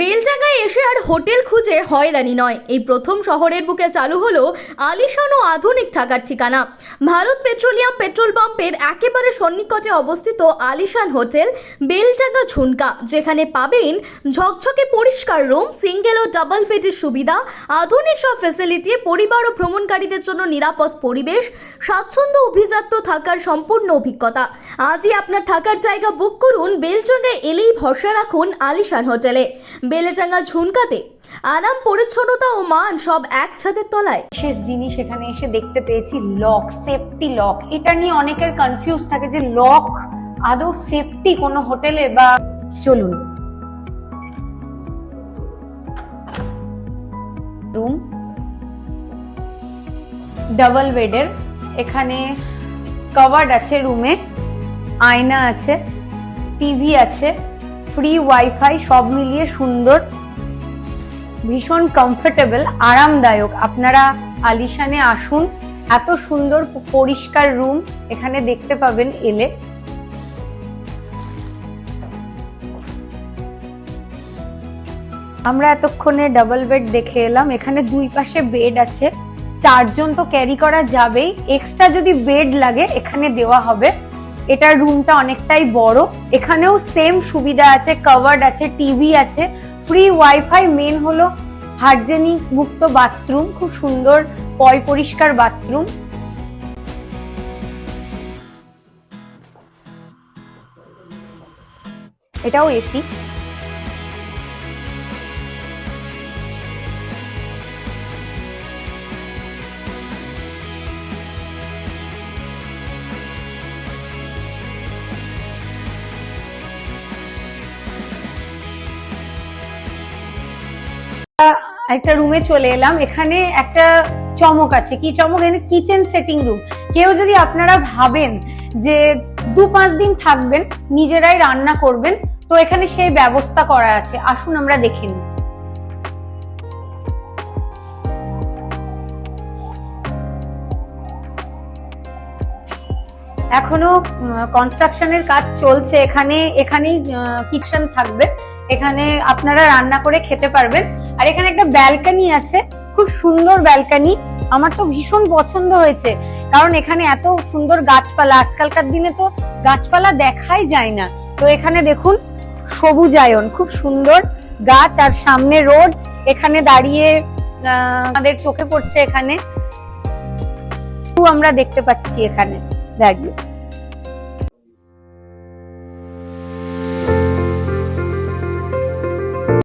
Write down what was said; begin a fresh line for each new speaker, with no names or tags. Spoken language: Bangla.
বেলডাঙ্গায় এসে আর হোটেল খুঁজে হয়রানি নয়। এই প্রথম শহরের বুকে চালু হলো আলিশান ও আধুনিক থাকার ঠিকানা। ভারত পেট্রোলিয়াম পেট্রোল পাম্পের একেবারে সন্নিকটে অবস্থিত আলিশান হোটেল বেলডাঙ্গা ঝুনকা, যেখানে পাবেন ঝকঝকে পরিষ্কার রুম, সিঙ্গেল ও ডাবল বেডের সুবিধা, আধুনিক সব ফ্যাসিলিটি, পরিবার ও ভ্রমণকারীদের জন্য নিরাপদ পরিবেশ, স্বাচ্ছন্দ্য অভিজাত্য থাকার সম্পূর্ণ অভিজ্ঞতা। আজই আপনার থাকার জায়গা বুক করুন। বেলডাঙ্গায় এলেই ভরসা রাখুন আলিশান হোটেলে। বেলডাঙ্গা ঝুনকাতে আরাম, পরিচ্ছন্নতা ও মান সব এক ছাদের তলায়।
বিশেষ জিনিস এখানে এসে দেখতে পেয়েছি, লক, সেফটি লক। এটা নিয়ে অনেকের কনফিউজ থাকে যে লক আদৌ সেফটি কোনো হোটেলে বা। চলুন, রুম ডাবল বেডের, এখানে কভার্ড আছে, রুমে আয়না আছে, টিভি আছে, ফ্রি ওয়াইফাই, সব মিলিয়ে সুন্দর, ভীষণ কমফোর্টেবল, আরামদায়ক। আপনারা আলিশানে আসুন, এত সুন্দর পরিষ্কার রুম এখানে দেখতে পাবেন এলে। আমরা এতক্ষণে ডাবল বেড দেখে এলাম। এখানে দুই পাশে বেড আছে, 4 জন তো ক্যারি করা যাবেই। এক্সট্রা যদি বেড লাগে এখানে দেওয়া হবে। এটার রুমটা অনেকটাই বড়। এখানেও সেম সুবিধা আছে, কভার্ড আছে, টিভি আছে, ফ্রি ওয়াইফাই। মেন হলো হাইজেনিক মুক্ত বাথরুম, খুব সুন্দর পরিষ্কার বাথরুম। এটাও এসি। একটা রুমে চলে এলাম। এখানে একটা চমক আছে। কি চমক? এখানে কিচেন সেটিং রুম। কেউ যদি আপনারা ভাবেন যে 2-5 দিন থাকবেন, নিজেরাই রান্না করবেন, তো এখানে সেই ব্যবস্থা করা আছে। আসুন আমরা দেখে নিই। এখনো কনস্ট্রাকশনের কাজ চলছে। এখানেই কিচেন থাকবে। এখানে আপনারা রান্না করে খেতে পারবেন। আর এখানে একটা ব্যালকনি আছে, খুব সুন্দর ব্যালকনি। আমার তো ভীষণ পছন্দ হয়েছে, কারণ এখানে এত সুন্দর গাছপালা। আজকালকার দিনে তো গাছপালা দেখাই যায় না। তো এখানে দেখুন, সবুজায়ন, খুব সুন্দর গাছ, আর সামনে রোড। এখানে দাঁড়িয়ে আমাদের চোখে পড়ছে, এখানে আমরা দেখতে পাচ্ছি এখানে দাঁড়িয়ে।